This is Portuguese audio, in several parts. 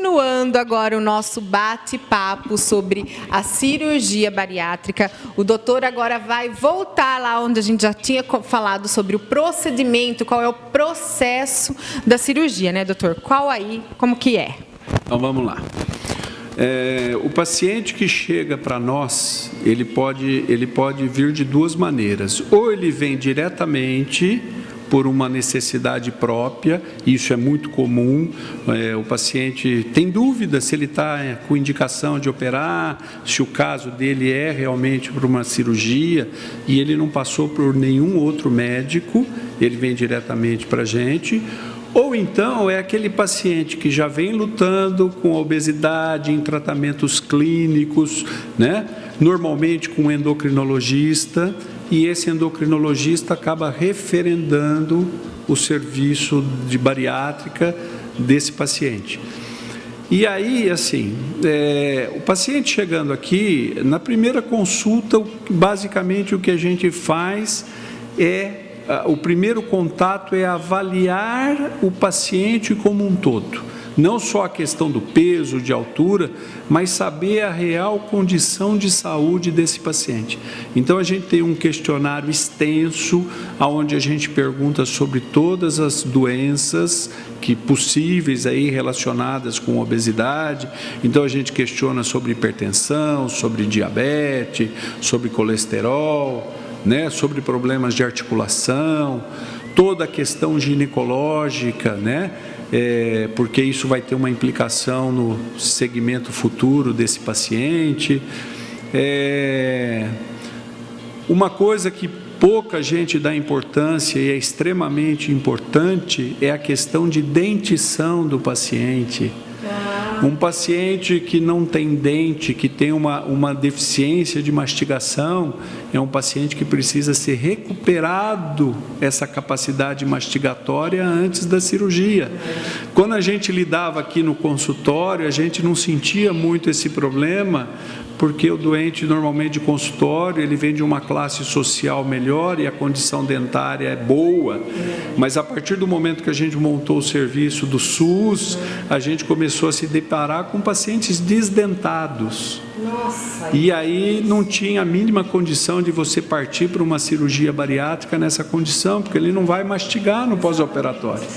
continuando agora o nosso bate-papo sobre a cirurgia bariátrica. O doutor agora vai voltar lá onde a gente já tinha falado sobre o procedimento, qual é o processo da cirurgia, né, doutor? Qual aí, como que é? Então, vamos lá. O paciente que chega para nós, ele pode vir de duas maneiras. Ou ele vem diretamente por uma necessidade própria, isso é muito comum, o paciente tem dúvida se ele está com indicação de operar, se o caso dele é realmente por uma cirurgia e ele não passou por nenhum outro médico, ele vem diretamente para a gente. Ou então é aquele paciente que já vem lutando com a obesidade em tratamentos clínicos, né? Normalmente com um endocrinologista, e esse endocrinologista acaba referendando o serviço de bariátrica desse paciente. E aí, assim, o paciente chegando aqui, na primeira consulta, basicamente o que a gente faz o primeiro contato é avaliar o paciente como um todo. Não só a questão do peso, de altura, mas saber a real condição de saúde desse paciente. Então, a gente tem um questionário extenso, onde a gente pergunta sobre todas as doenças possíveis aí relacionadas com obesidade. Então, a gente questiona sobre hipertensão, sobre diabetes, sobre colesterol, né, sobre problemas de articulação, toda a questão ginecológica, né, porque isso vai ter uma implicação no segmento futuro desse paciente. Uma coisa que pouca gente dá importância e é extremamente importante é a questão de dentição do paciente. Um paciente que não tem dente, que tem uma deficiência de mastigação, é um paciente que precisa ser recuperado essa capacidade mastigatória antes da cirurgia. Quando a gente lidava aqui no consultório, a gente não sentia muito esse problema, porque o doente normalmente de consultório, ele vem de uma classe social melhor e a condição dentária é boa, mas a partir do momento que a gente montou o serviço do SUS, a gente começou a se deparar com pacientes desdentados. Nossa, e aí não tinha a mínima condição de você partir para uma cirurgia bariátrica nessa condição, porque ele não vai mastigar no pós-operatório.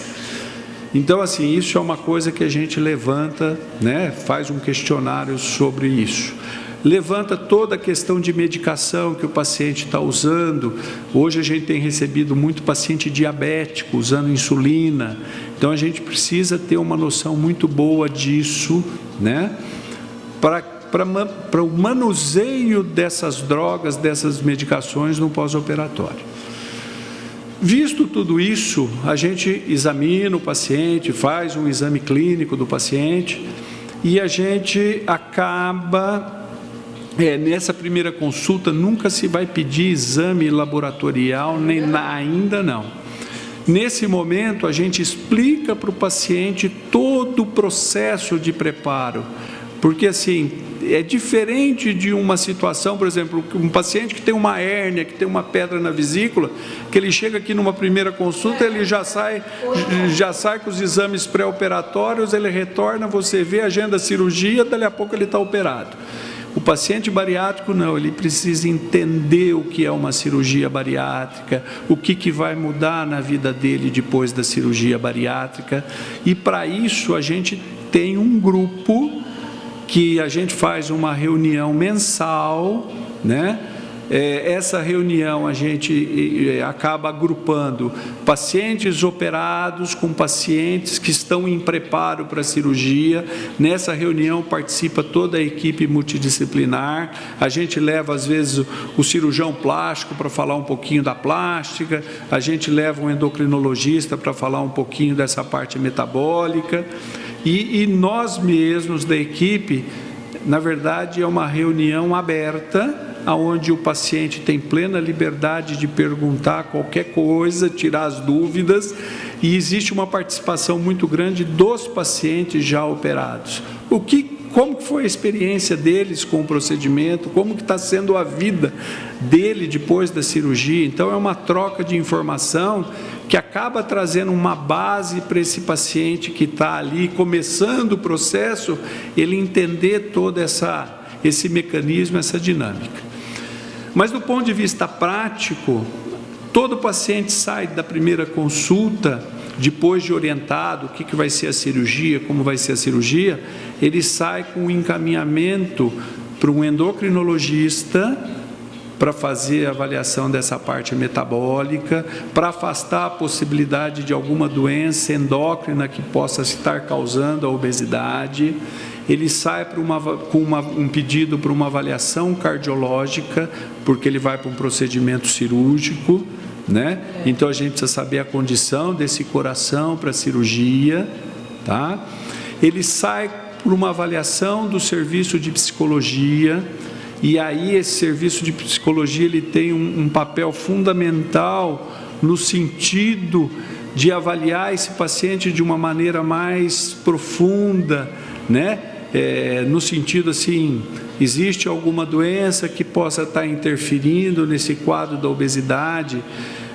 Então, assim, isso é uma coisa que a gente levanta, né, faz um questionário sobre isso. Levanta toda a questão de medicação que o paciente está usando. Hoje a gente tem recebido muito paciente diabético usando insulina. Então a gente precisa ter uma noção muito boa disso, né? Para o manuseio dessas drogas, dessas medicações no pós-operatório. Visto tudo isso, a gente examina o paciente, faz um exame clínico do paciente e a gente acaba... nessa primeira consulta nunca se vai pedir exame laboratorial, ainda não. Nesse momento a gente explica para o paciente todo o processo de preparo, porque assim, é diferente de uma situação, por exemplo, um paciente que tem uma hérnia, que tem uma pedra na vesícula, que ele chega aqui numa primeira consulta, ele já sai com os exames pré-operatórios, ele retorna, você vê a agenda da cirurgia, dali a pouco ele está operado. O paciente bariátrico não, ele precisa entender o que é uma cirurgia bariátrica, o que vai mudar na vida dele depois da cirurgia bariátrica, e para isso a gente tem um grupo que a gente faz uma reunião mensal, né? Essa reunião a gente acaba agrupando pacientes operados com pacientes que estão em preparo para a cirurgia. Nessa reunião participa toda a equipe multidisciplinar. A gente leva às vezes o cirurgião plástico para falar um pouquinho da plástica, a gente leva um endocrinologista para falar um pouquinho dessa parte metabólica e nós mesmos da equipe, na verdade é uma reunião aberta, onde o paciente tem plena liberdade de perguntar qualquer coisa, tirar as dúvidas, e existe uma participação muito grande dos pacientes já operados. como que foi a experiência deles com o procedimento, como que está sendo a vida dele depois da cirurgia. Então, é uma troca de informação que acaba trazendo uma base para esse paciente que está ali começando o processo, ele entender todo esse mecanismo, essa dinâmica. Mas do ponto de vista prático, todo paciente sai da primeira consulta, depois de orientado o que vai ser a cirurgia, como vai ser a cirurgia, ele sai com um encaminhamento para um endocrinologista para fazer a avaliação dessa parte metabólica, para afastar a possibilidade de alguma doença endócrina que possa estar causando a obesidade. Ele sai com um pedido para uma avaliação cardiológica, porque ele vai para um procedimento cirúrgico, né? Então a gente precisa saber a condição desse coração para a cirurgia, tá? Ele sai por uma avaliação do serviço de psicologia, e aí esse serviço de psicologia ele tem um papel fundamental no sentido de avaliar esse paciente de uma maneira mais profunda, né? No sentido assim, existe alguma doença que possa estar interferindo nesse quadro da obesidade?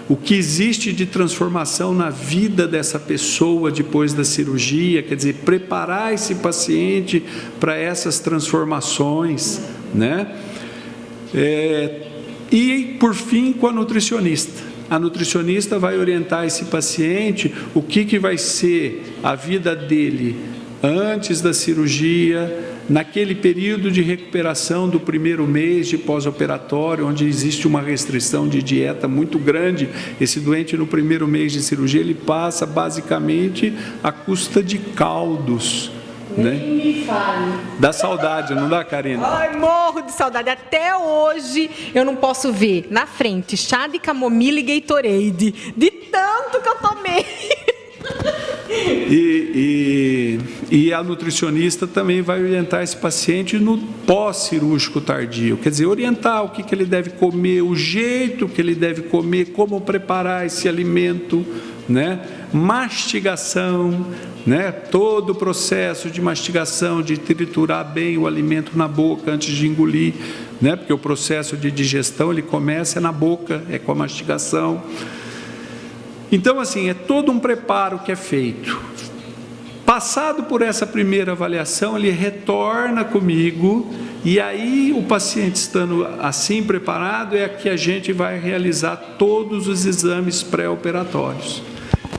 O que existe de transformação na vida dessa pessoa depois da cirurgia? Quer dizer, preparar esse paciente para essas transformações, né? E, por fim, com a nutricionista. A nutricionista vai orientar esse paciente o que vai ser a vida dele antes da cirurgia, naquele período de recuperação do primeiro mês de pós-operatório, onde existe uma restrição de dieta muito grande. Esse doente, no primeiro mês de cirurgia, ele passa basicamente à custa de caldos. Nem me fale. Dá saudade, não dá, Karina? Ai, morro de saudade. Até hoje eu não posso ver na frente chá de camomila e Gatorade, de tanto que eu tomei. E a nutricionista também vai orientar esse paciente no pós-cirúrgico tardio, quer dizer, orientar o que ele deve comer, o jeito que ele deve comer, como preparar esse alimento, né? Mastigação, né? Todo o processo de mastigação, de triturar bem o alimento na boca antes de engolir, né? Porque o processo de digestão ele começa na boca, é com a mastigação. Então, assim, é todo um preparo que é feito. Passado por essa primeira avaliação, ele retorna comigo, e aí o paciente estando assim preparado, é que a gente vai realizar todos os exames pré-operatórios.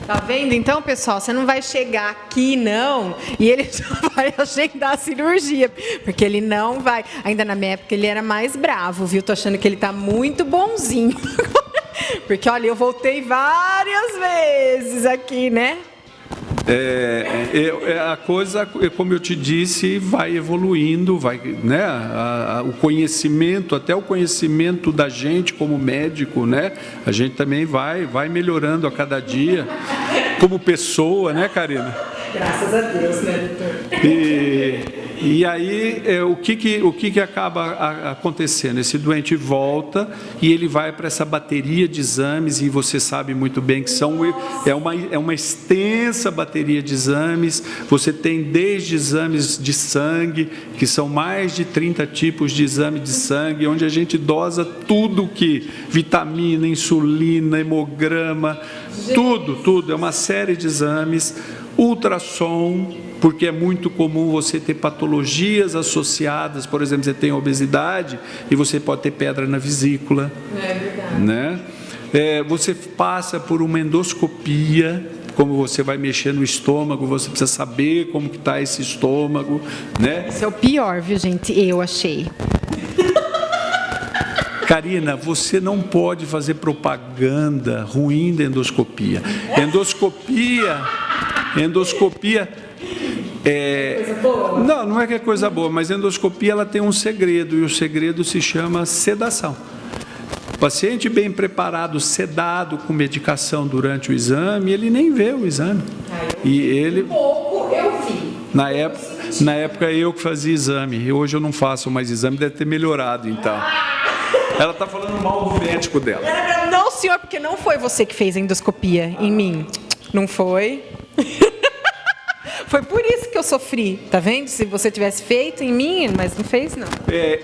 Tá vendo? Então, pessoal, você não vai chegar aqui, não, e ele já vai agendar a cirurgia, porque ele não vai. Ainda na minha época ele era mais bravo, viu? Tô achando que ele tá muito bonzinho. Porque, olha, eu voltei várias vezes aqui, né? A coisa, como eu te disse, vai evoluindo, vai, né? O conhecimento, até o conhecimento da gente como médico, né? A gente também vai melhorando a cada dia, como pessoa, né, Karina? Graças a Deus, né, doutor? E aí, o que acaba acontecendo? Esse doente volta e ele vai para essa bateria de exames, e você sabe muito bem que é uma extensa bateria de exames. Você tem desde exames de sangue, que são mais de 30 tipos de exame de sangue, onde a gente dosa tudo que vitamina, insulina, hemograma, tudo, é uma série de exames. Ultrassom, porque é muito comum você ter patologias associadas, por exemplo, você tem obesidade e você pode ter pedra na vesícula. É verdade. Né? Você passa por uma endoscopia, como você vai mexer no estômago, você precisa saber como que está esse estômago, né? Esse é o pior, viu, gente? Eu achei. Karina, você não pode fazer propaganda ruim da endoscopia. Endoscopia coisa boa? Não é que é coisa boa, mas a endoscopia ela tem um segredo, e o segredo se chama sedação. O paciente bem preparado, sedado com medicação durante o exame, ele nem vê o exame. E ele... pouco eu vi. Na época eu que fazia exame, hoje eu não faço mais exame, deve ter melhorado então. Ela está falando mal do médico dela. Não, senhor, porque não foi você que fez a endoscopia em mim. Não foi? Foi por isso que eu sofri, tá vendo? Se você tivesse feito em mim, mas não fez, não.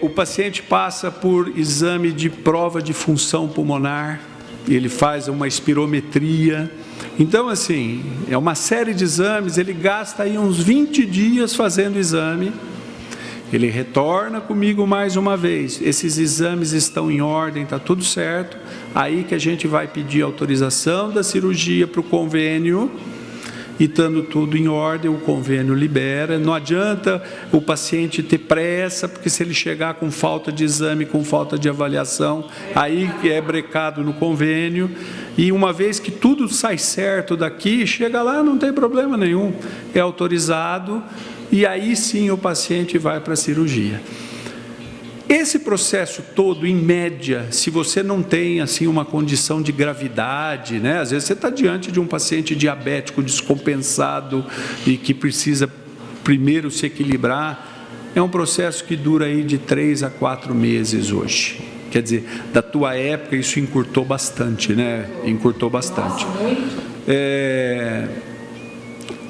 O paciente passa por exame de prova de função pulmonar, ele faz uma espirometria. Então, assim, é uma série de exames, ele gasta aí uns 20 dias fazendo o exame. Ele retorna comigo mais uma vez. Esses exames estão em ordem, está tudo certo. Aí que a gente vai pedir autorização da cirurgia para o convênio. E estando tudo em ordem, o convênio libera. Não adianta o paciente ter pressa, porque se ele chegar com falta de exame, com falta de avaliação, aí que é brecado no convênio. E uma vez que tudo sai certo daqui, chega lá, não tem problema nenhum. É autorizado e aí sim o paciente vai para a cirurgia. Esse processo todo, em média, se você não tem assim uma condição de gravidade, né? Às vezes você está diante de um paciente diabético descompensado e que precisa primeiro se equilibrar, é um processo que dura aí de 3 a 4 meses hoje. Quer dizer, da tua época isso encurtou bastante, né? Encurtou bastante. Nossa, muito.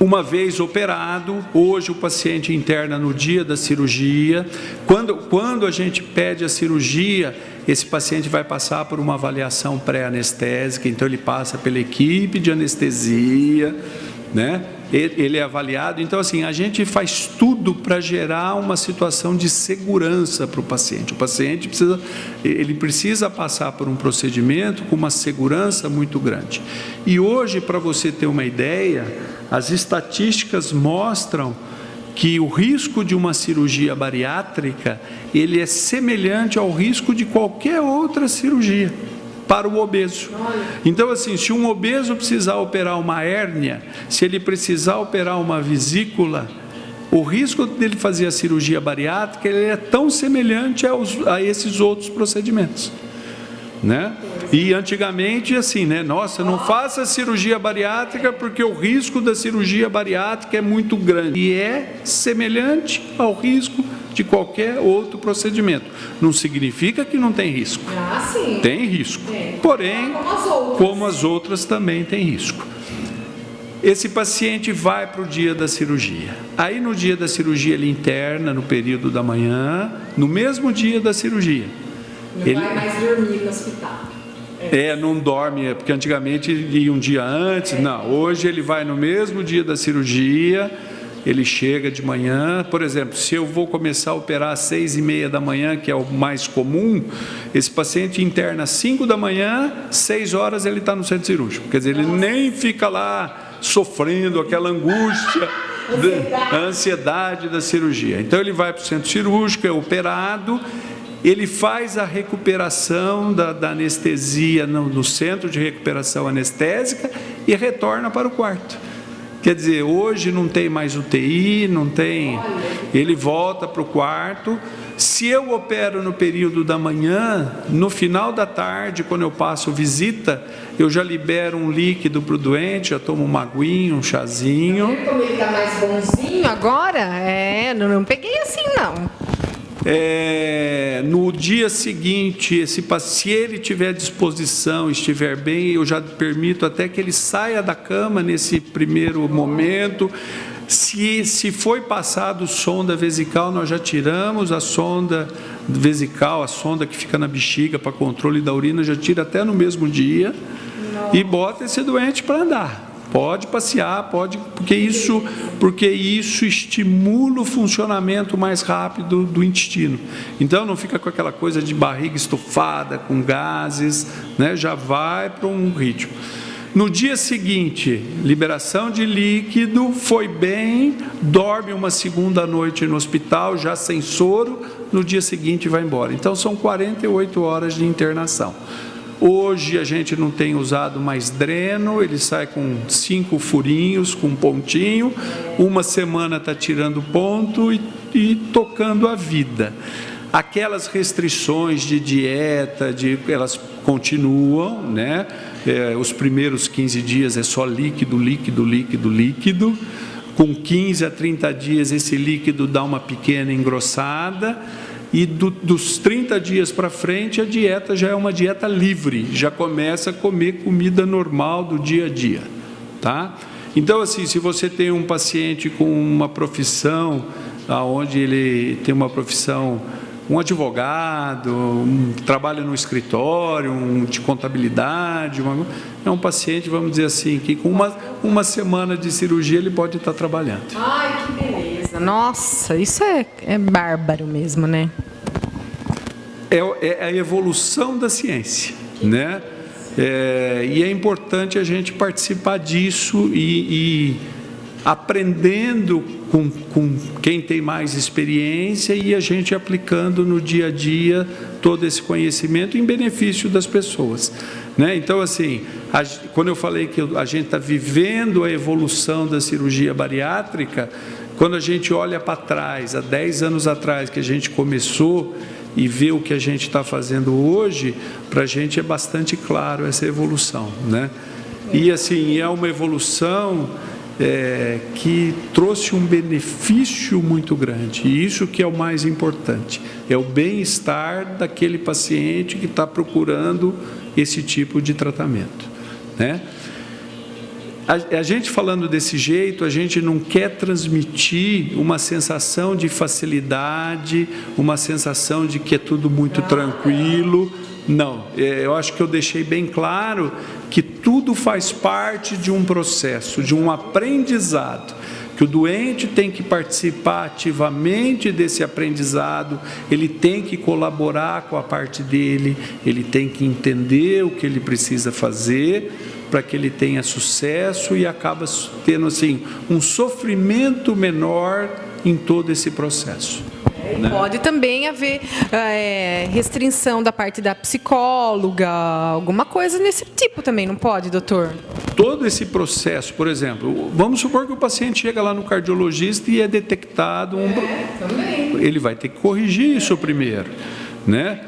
Uma vez operado, hoje o paciente interna no dia da cirurgia. Quando a gente pede a cirurgia, esse paciente vai passar por uma avaliação pré-anestésica, então ele passa pela equipe de anestesia, né? Ele é avaliado. Então, assim, a gente faz tudo para gerar uma situação de segurança para o paciente. O paciente precisa passar por um procedimento com uma segurança muito grande. E hoje, para você ter uma ideia, as estatísticas mostram que o risco de uma cirurgia bariátrica, ele é semelhante ao risco de qualquer outra cirurgia para o obeso. Então, assim, se um obeso precisar operar uma hérnia, se ele precisar operar uma vesícula, o risco dele fazer a cirurgia bariátrica, ele é tão semelhante a esses outros procedimentos, né? E antigamente, assim, né? Nossa, não faça cirurgia bariátrica porque o risco da cirurgia bariátrica é muito grande. E é semelhante ao risco de qualquer outro procedimento. Não significa que não tem risco. Ah, sim. Tem risco. Porém, como as outras também tem risco. Esse paciente vai para o dia da cirurgia. Aí no dia da cirurgia ele interna no período da manhã, no mesmo dia da cirurgia. Não vai mais dormir no hospital. Não dorme, porque antigamente ia um dia antes. Não, hoje ele vai no mesmo dia da cirurgia, ele chega de manhã. Por exemplo, se eu vou começar a operar às 6h30 da manhã, que é o mais comum, esse paciente interna às 5 da manhã, 6 horas ele está no centro cirúrgico. Quer dizer, ele nem fica lá sofrendo aquela angústia, a ansiedade da cirurgia. Então ele vai para o centro cirúrgico, é operado. Ele faz a recuperação da anestesia no centro de recuperação anestésica e retorna para o quarto. Quer dizer, hoje não tem mais UTI, não tem. Ele volta para o quarto. Se eu opero no período da manhã, no final da tarde, quando eu passo visita, eu já libero um líquido para o doente, já tomo uma aguinha, um chazinho. Como ele está mais bonzinho agora? Não peguei assim, não. No dia seguinte, se ele tiver disposição, estiver bem, eu já permito até que ele saia da cama nesse primeiro momento. Se foi passado sonda vesical, nós já tiramos a sonda vesical, a sonda que fica na bexiga para controle da urina, já tira até no mesmo dia. E bota esse doente para andar. Pode passear, porque isso estimula o funcionamento mais rápido do intestino. Então não fica com aquela coisa de barriga estufada, com gases, né? Já vai para um ritmo. No dia seguinte, liberação de líquido, foi bem, dorme uma segunda noite no hospital, já sem soro, no dia seguinte vai embora. Então são 48 horas de internação. Hoje a gente não tem usado mais dreno, ele sai com 5 furinhos, com um pontinho, uma semana está tirando ponto e tocando a vida. Aquelas restrições de dieta, elas continuam, né? Os primeiros 15 dias é só líquido. Com 15 a 30 dias esse líquido dá uma pequena engrossada. E dos 30 dias para frente, a dieta já é uma dieta livre, já começa a comer comida normal do dia a dia, tá? Então, assim, se você tem um paciente com uma profissão, onde ele tem uma profissão, um advogado, trabalha no escritório, de contabilidade, é um paciente, vamos dizer assim, que com uma semana de cirurgia ele pode estar trabalhando. Ai, que beleza. Nossa, isso é bárbaro mesmo, né? É a evolução da ciência, né? E é importante a gente participar disso e aprendendo com quem tem mais experiência e a gente aplicando no dia a dia todo esse conhecimento em benefício das pessoas, né? Então, assim, quando eu falei que a gente está vivendo a evolução da cirurgia bariátrica, quando a gente olha para trás, há 10 anos atrás que a gente começou e vê o que a gente está fazendo hoje, para a gente é bastante claro essa evolução, né? E assim, é uma evolução que trouxe um benefício muito grande, e isso que é o mais importante, é o bem-estar daquele paciente que está procurando esse tipo de tratamento, né? A gente falando desse jeito, a gente não quer transmitir uma sensação de facilidade, uma sensação de que é tudo muito tranquilo. Não, eu acho que eu deixei bem claro que tudo faz parte de um processo, de um aprendizado, que o doente tem que participar ativamente desse aprendizado, ele tem que colaborar com a parte dele, ele tem que entender o que ele precisa fazer para que ele tenha sucesso e acaba tendo assim um sofrimento menor em todo esse processo. Pode também haver restrição da parte da psicóloga, alguma coisa nesse tipo também, não pode, doutor? Todo esse processo, por exemplo, vamos supor que o paciente chega lá no cardiologista e é detectado também. Ele vai ter que corrigir isso primeiro, né?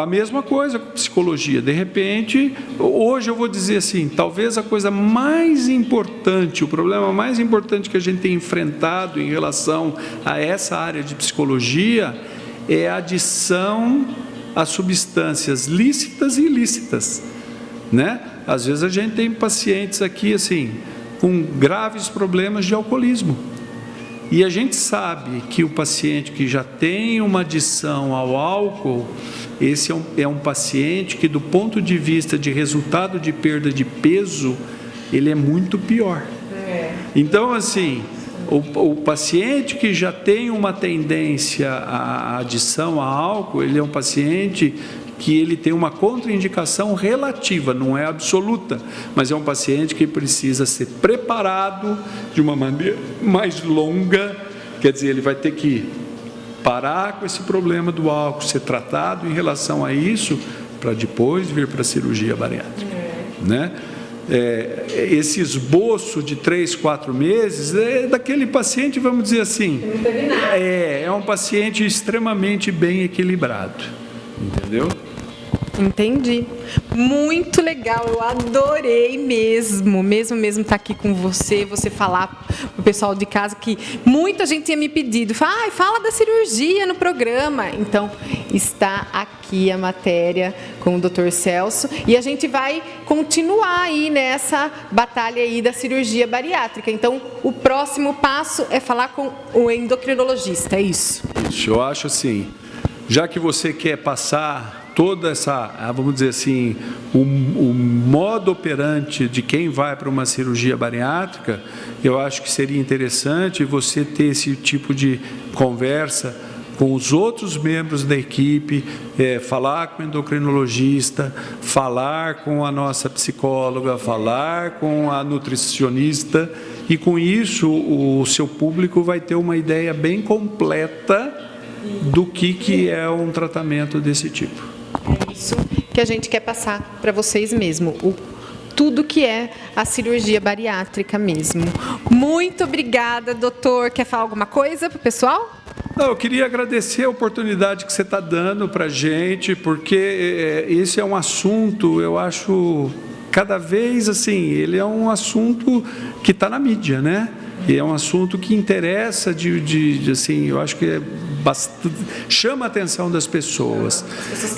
A mesma coisa com psicologia. De repente, hoje eu vou dizer assim, talvez a coisa mais importante, o problema mais importante que a gente tem enfrentado em relação a essa área de psicologia é a adição a substâncias lícitas e ilícitas, né? Às vezes a gente tem pacientes aqui assim, com graves problemas de alcoolismo. E a gente sabe que o paciente que já tem uma adição ao álcool, esse é um paciente que, do ponto de vista de resultado de perda de peso, ele é muito pior. Então, assim, o paciente que já tem uma tendência à adição a álcool, ele é um paciente que ele tem uma contraindicação relativa, não é absoluta, mas é um paciente que precisa ser preparado de uma maneira mais longa, quer dizer, ele vai ter que parar com esse problema do álcool, ser tratado em relação a isso, para depois vir para a cirurgia bariátrica, né? Esse esboço de 3, 4 meses é daquele paciente, vamos dizer assim, é um paciente extremamente bem equilibrado, entendeu? Entendi. Muito legal, eu adorei mesmo estar aqui com você falar para o pessoal de casa, que muita gente tinha me pedido, fala da cirurgia no programa. Então, está aqui a matéria com o Dr. Celso, e a gente vai continuar aí nessa batalha aí da cirurgia bariátrica. Então, o próximo passo é falar com o endocrinologista, é isso? Isso, eu acho assim, já que você quer passar toda essa, vamos dizer assim, o modo operante de quem vai para uma cirurgia bariátrica, eu acho que seria interessante você ter esse tipo de conversa com os outros membros da equipe, falar com o endocrinologista, falar com a nossa psicóloga, falar com a nutricionista, e com isso o seu público vai ter uma ideia bem completa do que é um tratamento desse tipo. É isso que a gente quer passar para vocês mesmo, tudo que é a cirurgia bariátrica mesmo. Muito obrigada, doutor. Quer falar alguma coisa para o pessoal? Não, eu queria agradecer a oportunidade que você está dando para a gente, porque esse é um assunto, eu acho, cada vez assim, ele é um assunto que está na mídia, né? E é um assunto que interessa assim, eu acho que chama a atenção das pessoas.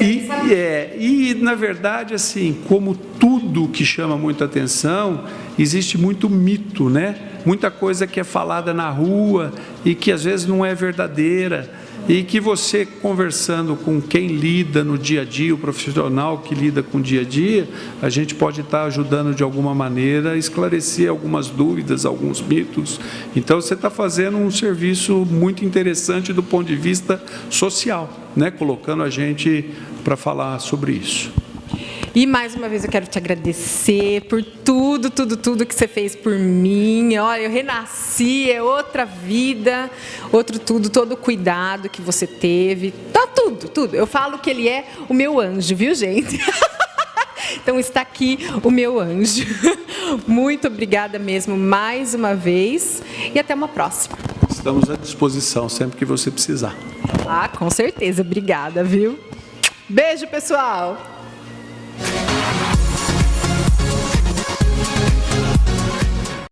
E, na verdade, assim, como tudo que chama muita atenção, existe muito mito, né? Muita coisa que é falada na rua e que às vezes não é verdadeira. E que você, conversando com quem lida no dia a dia, o profissional que lida com o dia a dia, a gente pode estar ajudando de alguma maneira a esclarecer algumas dúvidas, alguns mitos. Então, você está fazendo um serviço muito interessante do ponto de vista social, né? Colocando a gente para falar sobre isso. E, mais uma vez, eu quero te agradecer por tudo que você fez por mim. Olha, eu renasci, é outra vida, outro tudo, todo o cuidado que você teve. Tá tudo. Eu falo que ele é o meu anjo, viu, gente? Então, está aqui o meu anjo. Muito obrigada mesmo, mais uma vez. E até uma próxima. Estamos à disposição, sempre que você precisar. Ah, com certeza. Obrigada, viu? Beijo, pessoal!